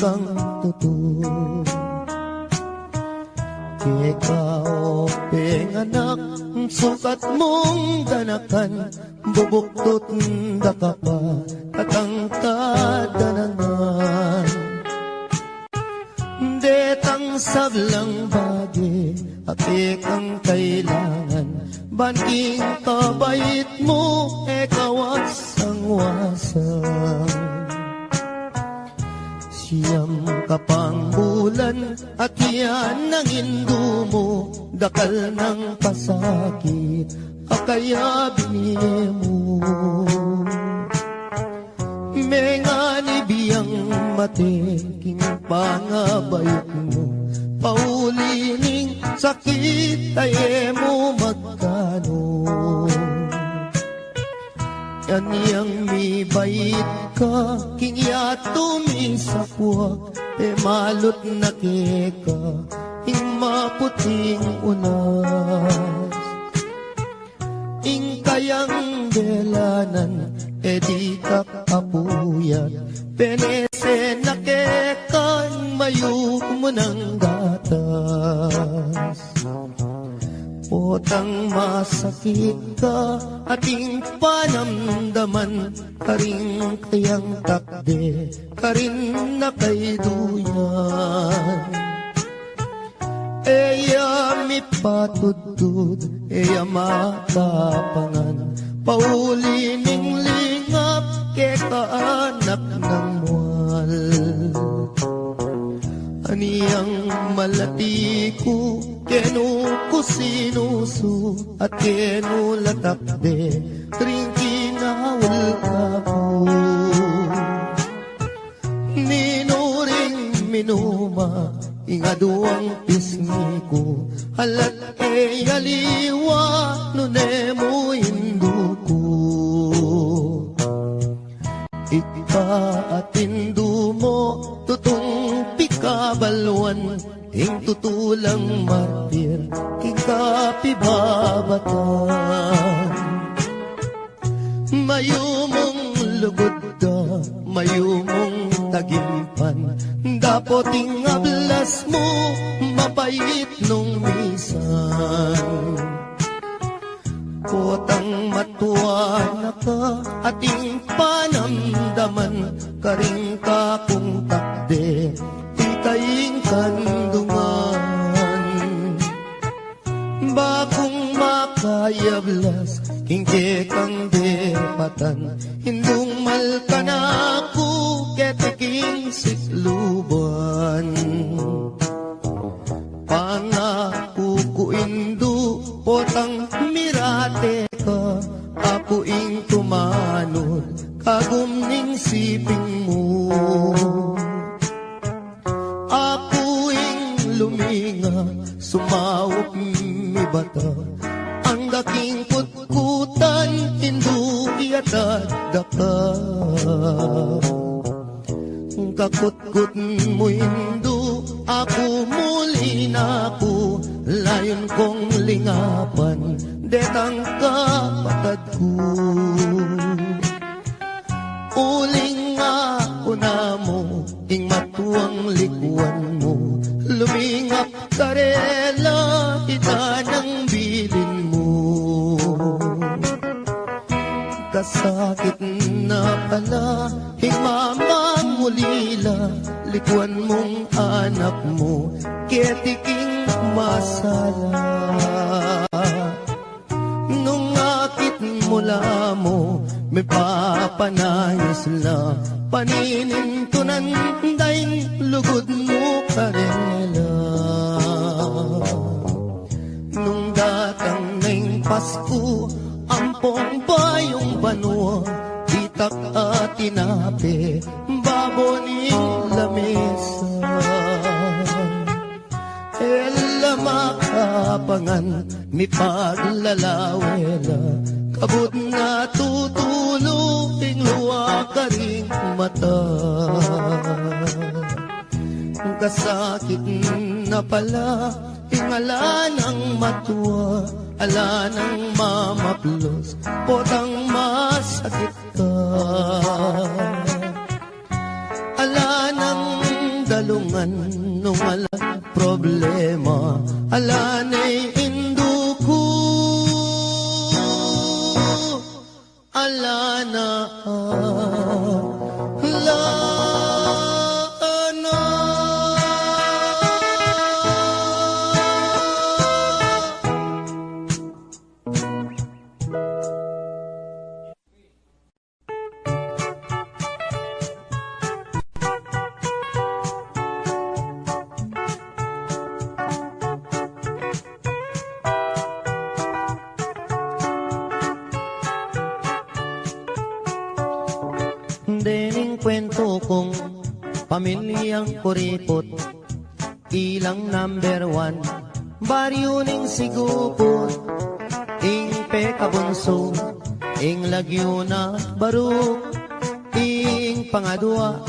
kang tutuo. Ikaw, anak, sukat mong ganakan, bubuktot da ka pa, at ang kadanangan. Detang sablang bagi, apik ang kailangan, banking kabait mo, wasang-wasang. Siyam kapang bulan at yan ang indo mo, dakal ng pasakit, akaya binili mo. Mengani biyang mateking pangabayot mo, paulining sakit ay mo magkano. Yan yang mi bait ka, kingya tumisakwak, malot na keka, ing maputing unas. Ing kayang belanan, di ka kapuyat, penese na keka, mayo mo ng gatas. Potang masakit ka, ating panamdaman, karing kayang takde, karin na kay duyan. Eya mi patudtud, eya matapangan, paulining lingap, kekaanak ng mual. Aniyang malati ko, kenu ko sinusu, at kenu latakde, ring kinawal ka ko. Ninuring minuma, ingaduang pisngi ko, halat aliwa, nunemo hindu ko. Ika at hindu mo, tutong pikabalwan, ing tutulang martir, king kapibabatan. Mayumong lugod da, mayumong tagimpan, dapoting ablas mo, mapait nung misan. Potang matuwa na ka, ating panamdaman, karing ka kung takde, ikaying kandungan. Bagong makayablas, kingke kang depatan, hindung malka na ako, ketiking sikluban. Pangako ko indo, potang mirate ka, ako ing tumanod, kagumning siping mo. Ako ing luminga, sumawak mi bata, ang daking kutkutan, hindu iatad daka. Kakutkut mo hindu, ako muli na ako, layon kong lingapan, detang kapatad ko. Uling ako na mo, ing matuang likuan mo, lumingap karela, ita ng bilin mo. Kasakit na pala, ing mamang ulila, likuan mong anak mo, ketiking masala. Nung akit mula mo, may papanayos la, paninintunan daing lugod mo karela. Nung datang ng Pasko, ampong bayong banwa, itak at tinape, baboning lamesa. Ela makapangan, mi paglalawela, kabut na tutulong, luwa ka ring mata. Kasakit na pala, ingala ng matuwa, ala ng mamaplos, potang masakit ka. Ala ng talungan nung wala problema. Alanay induko, alana, lana. Dening kwento kong pamilyang kuripot, ilang number 1, baryo ning sigupot, ing pekabunso, ing lagyo na baruk, ing pangadwa,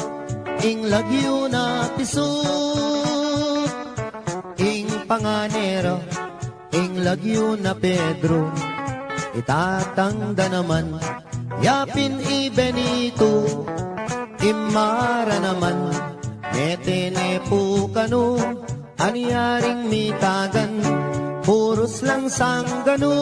ing lagyo na pisuk, ing panganero, ing lagyo na Pedro, itatangda naman, yapin i Benito, imara naman, metene po kano, anyaring mitagan, puros lang sanggano.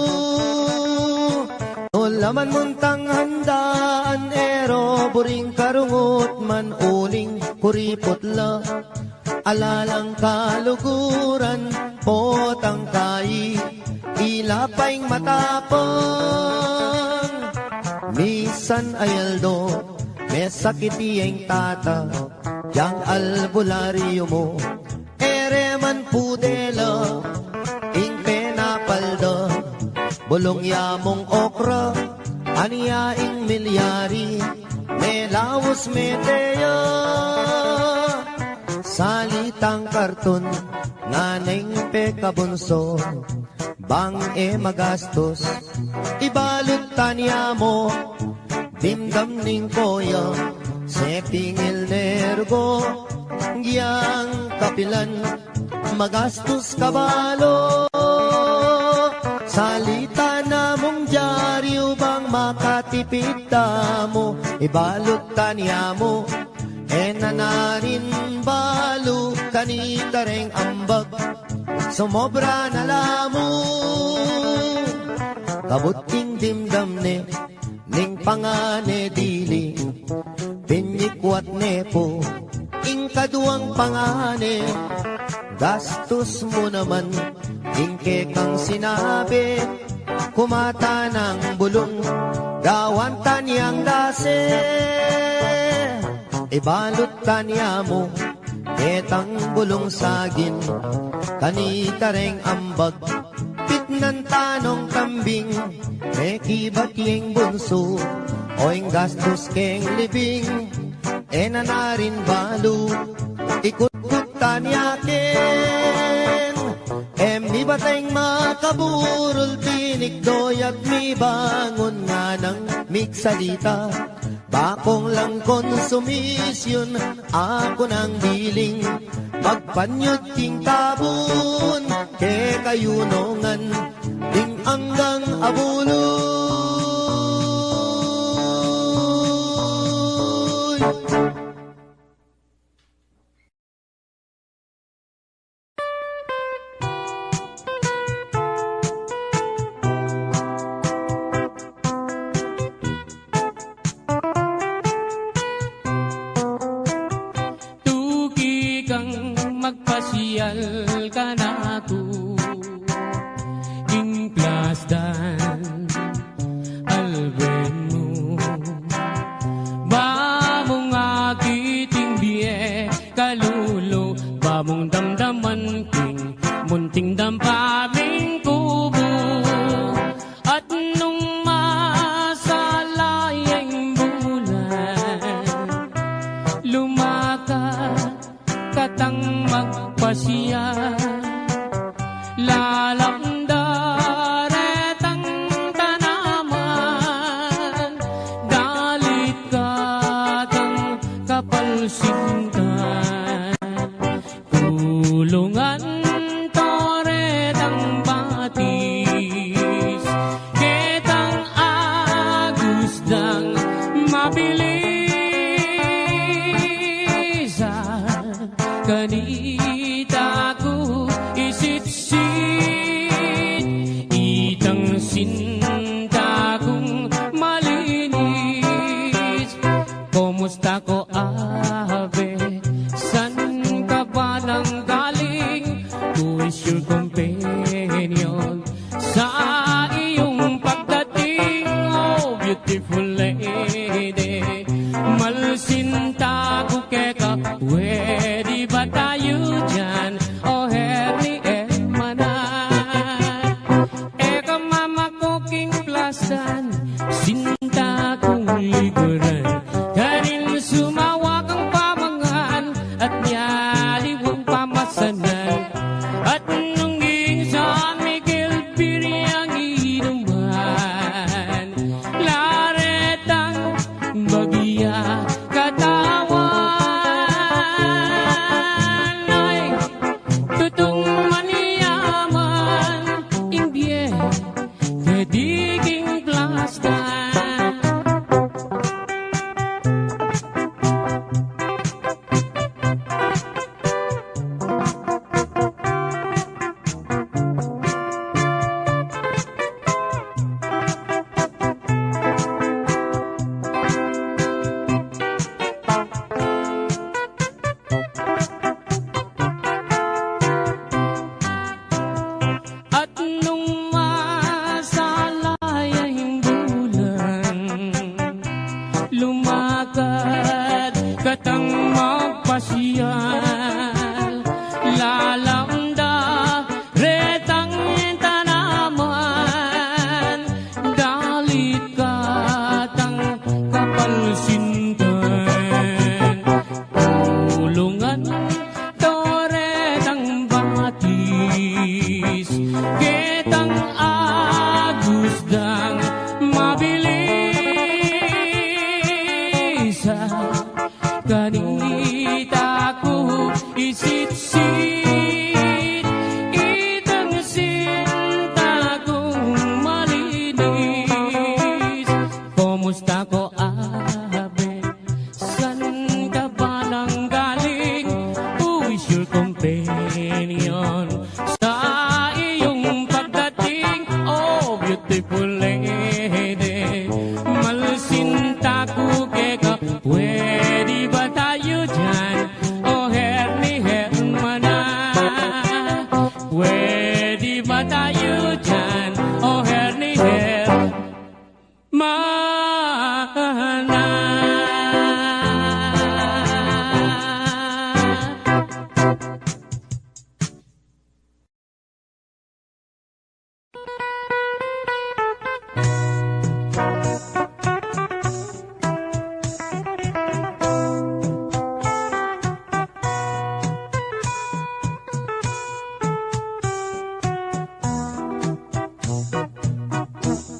O laman muntang handaan, ero, buring karungot man, uling kuripot la, alalang kaluguran, potang kai, ilapaing matapang. Misan ayaldo, may sakit iyeng tata, yang albularyo mo, ereman pudela, ing penapalda, bulong yamong okra, aniyaing milyari, may lawas meteya. Salitang karton, nganeng pekabunso, bang magastos, ibalot tanya mo, dimdam ning koya, sepingil nergo, giyang kapilan, magastos kabalo. Salita na mong dyaryo bang makatipid mo, ibalot tanya mo, nanarin balo, kanita ring ambag, sumobra na lamo. Kabuting dimdam ne, ning pangane dili, pinyikwat nepo, ing kaduang pangane, gastos mo naman, ing kekang sinabi, kumata ng bulong, gawan tanyang dase, ibalot tanya mo, etang bulong sagin, kanita ring ambag, pitnan tanong kambing, may kibat yung bunso, o yung gastos keng libing, nanarin balo, ikut-kut tanyakin, mi bateng makaburol, pinikdoy at mi bangon nga ng miksalita, bakong lang konsumisyon, ako ng biling, magpanyod king tabun, ke kayunongan, ding anggang abuloy. Tugi kang magpasyal ka na to, ing plasdan alben mo, bamong akiting biye kalulo, bamong damdaman king munting dampaming kubo, at nung masalayang bulan, lumakas katang magpasya, lalamdaretang tanaman, galit katang kapalsingan, kulungan toretang batis, ketang agusdang mabilis, kanita ko isitsit itang sinta kong malinis. Kumusta ko abe, san ka ba nang galing? Who is your companion sa iyong pagdating? Oh, beautiful lady, malsinta ko keka, pwede ba tayo dyan? Oh, herni manan, eka mama ko king plasan, sinta kong liguran, kanin sumawa kang pamangan, at nyaliwang pamasanan, at nung San Miguel Piriang inuman, laretang bagya katawan, ay tutong maniyaman, imbye kadiging plastan. At nung masalayang bulan, lumakad katang magpasyal, lalamda retang tanaman, dalit katang kapalsintan, tulungan toretang batis, ketang agusdang mabilis. Kanita ko isitsit itang sinta kong malinis. Kumusta ko abe, san ka ba nang galing? Who is your companion sa iyong pagdating? Oh, beautiful lady, malsinta ko keka, pwede ba tayo dyan? Oh, herni hermana, pwede ba tayo dyan? Oh, herni hermana.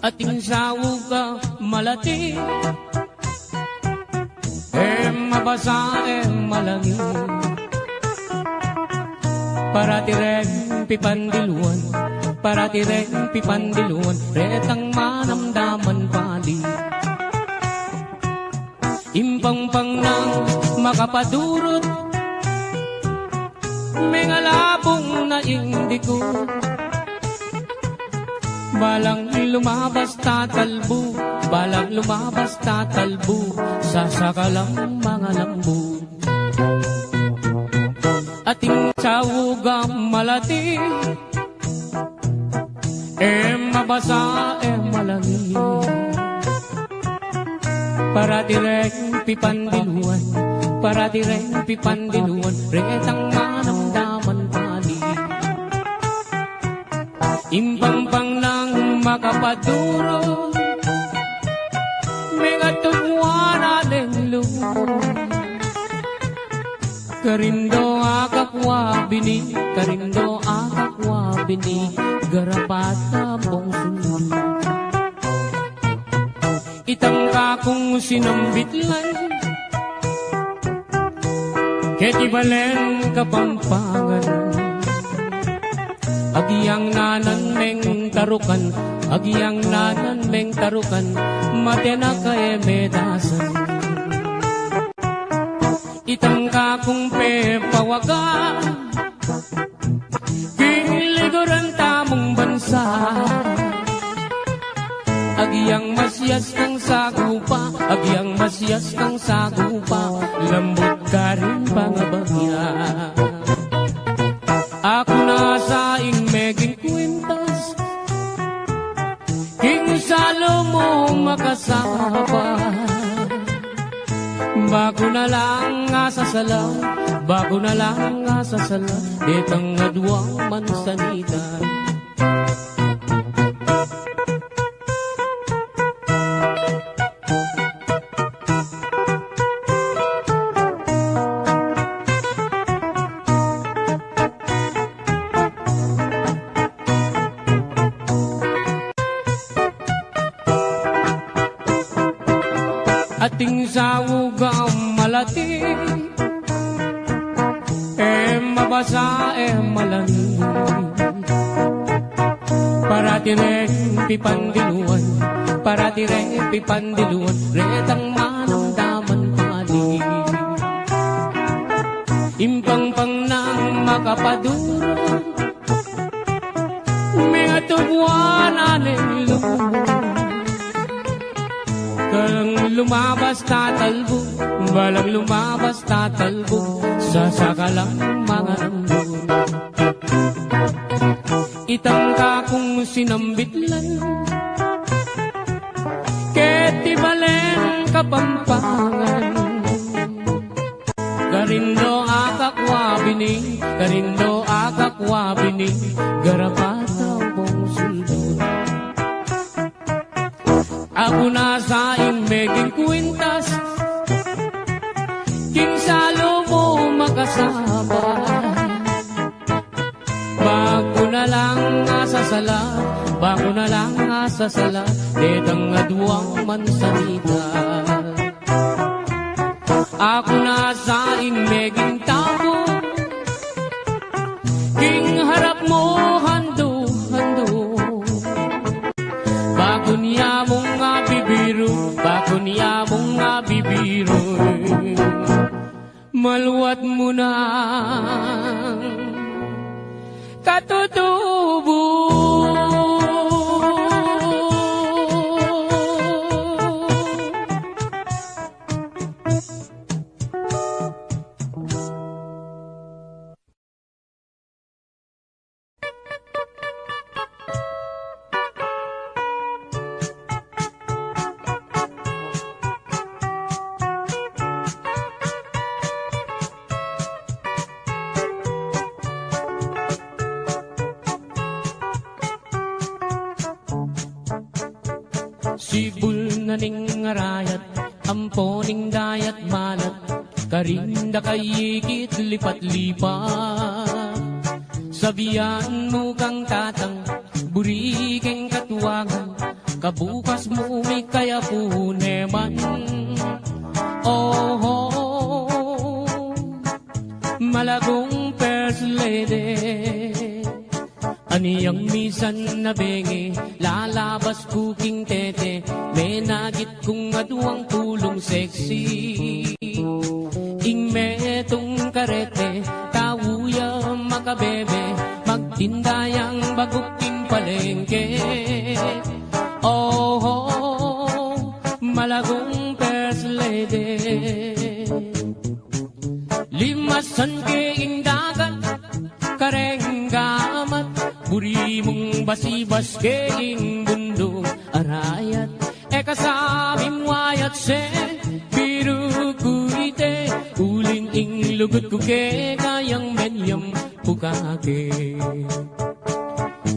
Ating sawog ka malati, mabasa malangi, para tireng pipandiluan, para tireng pipandiluan, retang manamdaman pali. Impang-pang nang makapadurot, may ngalabong na indiko, balang lumabas tatalbo, balang lumabas tatalbo, sasakalang mga lambo. Ating sawuga malati, mabasa malangi, para direng pipandiluan, para direng pipandiluan, retang manamdaman pali. Impang-pang nang makapaduro, may katugwa natin lumo. Karindo akakwa bini, karindo akakwa bini, garapata pong sunod. Itang kakong sinambitlan, keti balen kapampangan. Agiyang nanan meng tarukan, agiyang nanan meng tarukan, matena kay medasan. Itangka kong pepawaga Kinliguran tamong bansa Agyang masyas kang sagupa Agyang masyas kang sagupa Lambot ka rin pangabagya Ako na sa meging kwintas King salo mo makasapa Bago na lang nga sasala Bago na lang nga sasala Detang nadwang mansanita Ating sawugang malati mabasa malani Parati rin pipandiluan Parati rin pipandiluan Retang manamdaman pali Impang-pang nang makapadura Mga tubuan aning lumang Balang lumabas tatalbo, balang lumabas tatalbo, sa sakalang mga rambo. Itangka kong sinambitlan, keti balen kapampangan. Karindo akakwabini, karindo akakwabini, garapataw kong suldod. Ako na sa meging kwintas King salo mo makasama Bago na lang asasala Bago na lang asasala Detang adwang mansanita Ako na sa meging tabo King harap mo hando-hando Bago niya mong Bago niya mong bibiro Maluwat mo na katutubo Sibul na ning ngarayat, amponing dayat malat, karinda kayikit lipat-lipat. Sabihan mo kang tatang, burikeng katuwangan, kabukas mo may kaya puneman. Oh, malagong first lady. Aniyang misan na bengi, lalabas kuking tete, may nagit kong aduang tulong sexy. Ing metong karete, tawuya makabebe, magtindayang baguking palengke. Oh, malagong first lady. Limasan keing dagat, karenggamat, buri mong basibas keing bundong arayat. Kasabing wayat se, biru kuite, uling ing lugut kuke, kayang menyam pukake.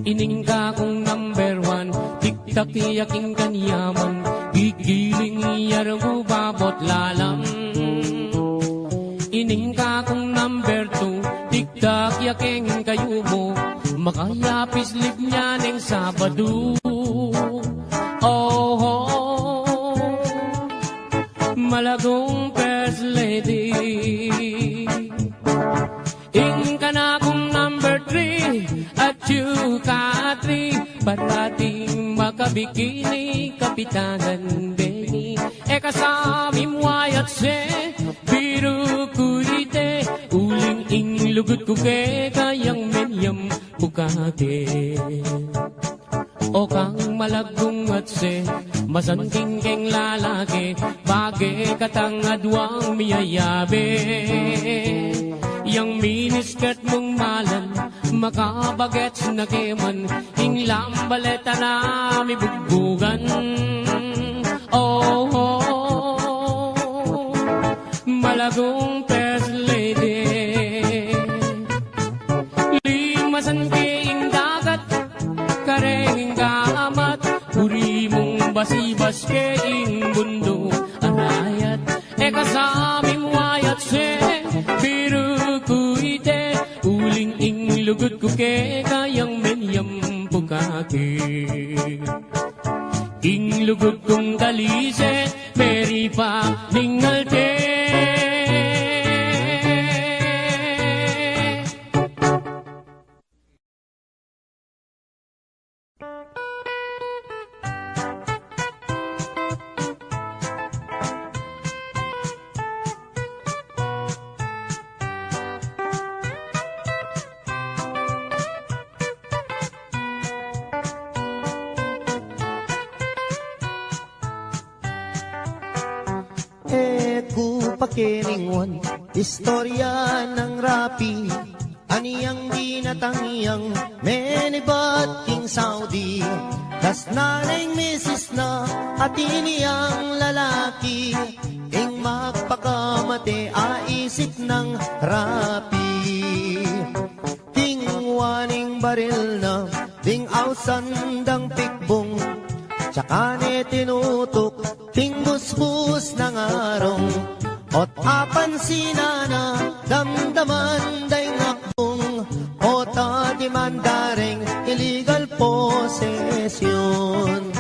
Ining ka kong number one, tiktak yaking kanyaman, gigiling yarang babot lalang. Ining ka kong number two, tiktak yaking kayo mo, makayapis lip niya ng Sabado. Oh, malagong first lady. Ing ka na kong number three, at you ka three, parating makabikini, kapitanan Benny. Kasami mo ayat se, biru ku lugut ko ke kayang menyam bukake. O kang malagong at se, masanting keng lalaki, bagay katang adwang miyayabe. Yang miniskirt mong malan, makabagets na keman, inglam baleta na mibugbugan. Oh, oh, malagong first lady, limasan keing dagat, kareng kaamat, uri mong basibas keing bundo, arayat, kasaming wayat se, biru kuite, uling ing lugut ko ke kayang menyam pukake. Ing lugut kong talise, meri pa ningalte. Pakiningon, istorya ng rapi, aniyang dinatangyang menibat king Saudi. Das nanay misis na at iniyang lalaki, ing magpakamate aisip ng rapi. Ting waning baril na, ting ausandang pikbong, tsaka ne tinutok, ting busbus ng arong. Ot apan sinana, damdaman day ngakbong, o tadimandaring illegal possession.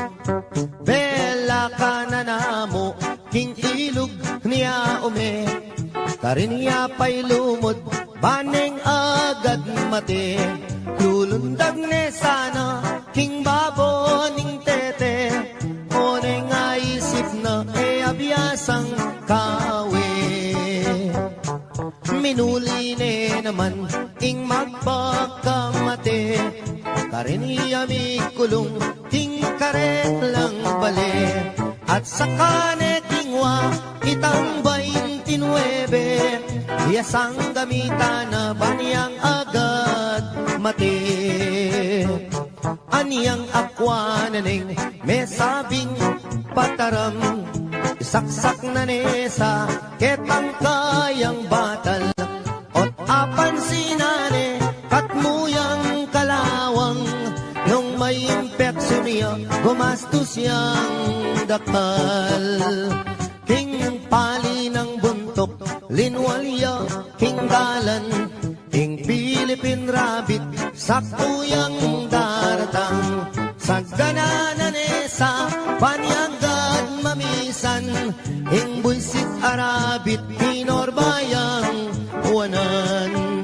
Bela ka na namo, king ilog niya ume, karinya pa'y lumod, baneng agad mate. Lulundag ne sana, king baboning tete, o neng aisip na abiyasang kawe. Minuli ne naman ing magpakamate, kariniya mi kulong ting karet lang bale. At saka ne tingwa itang 29, yasang gamita na baniyang agad mate. Aniyang akwa na neng may sabing pataram, saksak na nesa ketang kayang batal. Ot apan sinane katmuyang kalawang, nung may impeksyon niya gumastos siyang dakal. King pali ng buntok linwalya king dalan, king Philippine rabbit saktuyang daratang. Sagana nesa panyanggad mamisan, ing buisit arabit pinorbayang uwanan.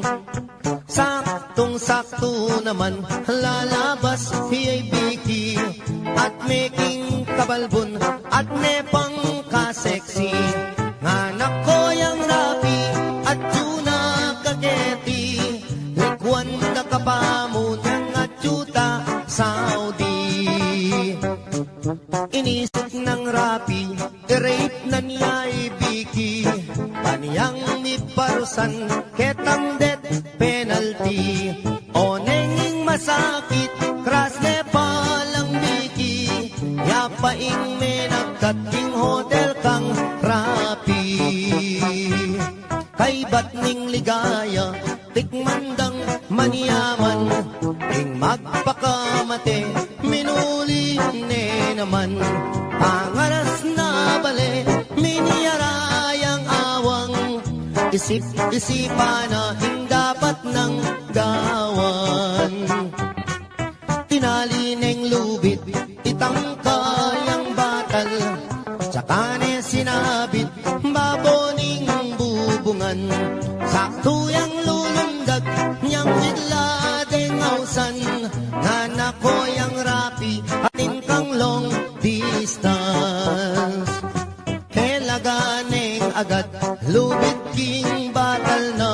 Saktong-sakto naman lalabas hiyay biki, at making kabalbon at nepang kaseksi. Nganak ko yang rapi at tuna kaketi, likwan na kapamo ng atsyuta Saudi. Inisip ng rapi, i-rape na niya ibiki, paniyang miparusan ketang death penalty. O nenging masakit, kras ne palang biki, yapaing menagkating hotel kang rapi. Kay ba't ning ligaya, tikmandang maniyaman, ing magpakamate, minuli ne naman. Pangaras na bale, miniyarayang awang, isip-isipa na ing dapat ng gawan. Tinali neng lubit, itang kayang batal, tsaka ne sinabit, baboning bubungan. Saktuyang lulundag, niyang idladeng ausan, nganak ko yang rapi, atin kang long distance. Kailaganeng agad, lubit king batal na,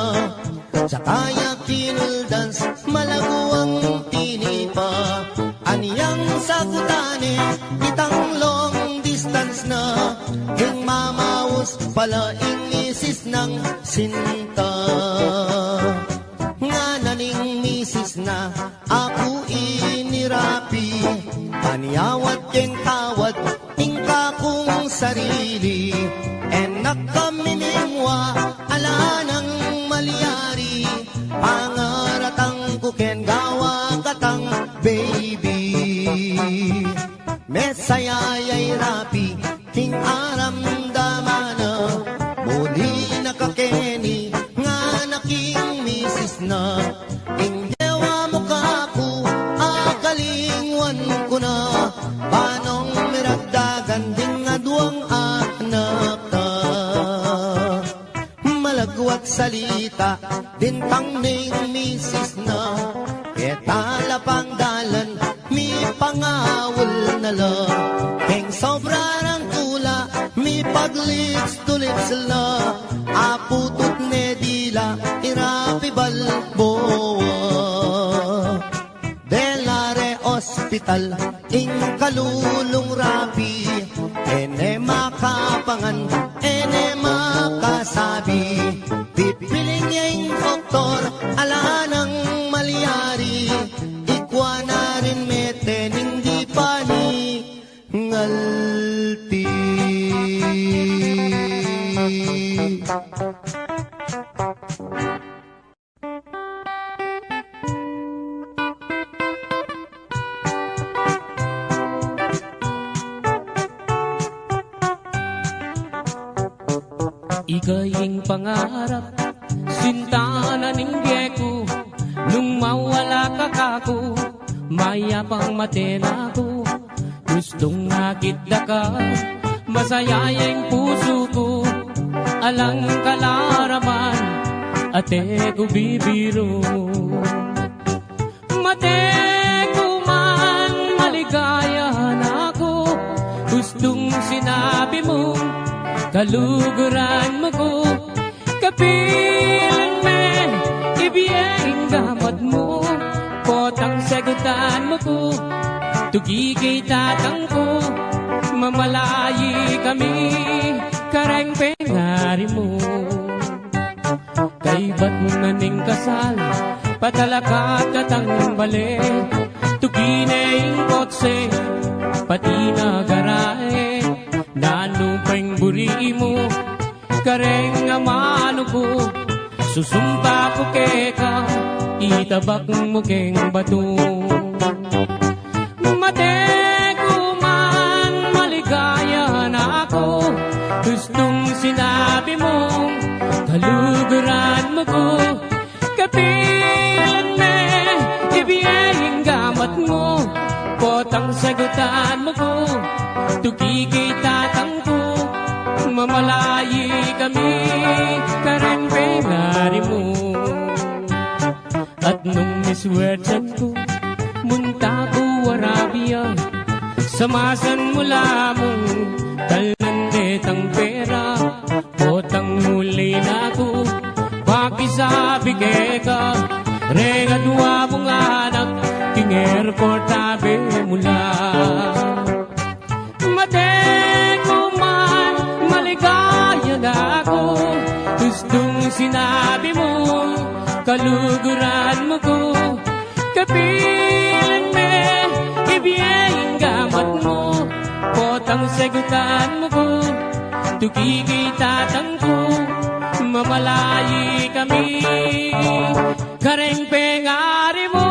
Sakaya kinuldans, malaguang tinipa. Aniyang sagutane, itang long distance na. Ing mamaus pala inisis ng sinta. Nga naning misis na, ako inirapi. Aniyawat keng tawad, tingka kong sarili. Enak kami nimwa, ala ng malyari. Pangaratang kuken gawa katang baby. Mesayayay rapi, king aram damana. Muli nakakeni, nga naking misis na. Ing dewa mo kaku, akalingwan ko na. Panong miragdagan din nga duwang anak ta. Malagwat salita, dintang ning misis na. Ketala pang dalan, mi pangawal na lang. Keng sobra ng tula, mi paglips to lips la. Aputot ne dila, irapi balboa. Delare Hospital, ing kalulong rapi. Ene makapangan, ene makasabi. Pipiling niya yung doktor, ala ng malyari. Ikwa na rin meten, hindi pa ni ngalti. Ikaying pangarap, sinta na ninggye ko. Nung mawala ka kako, mayapang matena ko. Gustong nakita ka, masaya yung puso ko. Alang kalaraman, ate ko bibiro. Mate ko man, maligaya na ako. Gustong sinabi mo, kaluguran mo ko. Kapilan me, ibiyeng gamot mo. Potang sagutan mo ko, tugigay tatang ko. Mamalayi kami, kareng pengari mo. Kay ba't naning kasal, patalakat katang bale. Tuginay kotse, pati na garahe. Nanupeng buri mo, kareng amano ko. Susumpa ko keka, itabak mo keng bato. Mate ko man, maligaya na ako. Gustong sinabi mo, kaluguran mo ko. Kapilan me, ibiyeng gamat mo. Potang sagutan mo ko, tugigay tatang ko. Mamalayi kami, karen pengari mo. At nung miswertyan ko, munta ko Arabia. Samasan mula mong talnandetang pera. Potang muli na ko, pakisabi ka. Regadwa mong anak, king airport tabi mula. Mate ko man, maligaya na ako. Gustong sinabi mo, kaluguran mo ko. Kapilan me, ibiyeng gamat mo. Potang sagutan mo ko, tugigay tatang ko. Mamalayi kami, kareng pengari mo.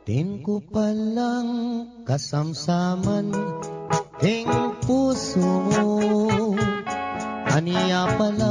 Din ko palang kasamsaman, ting puso mo. Aniya pala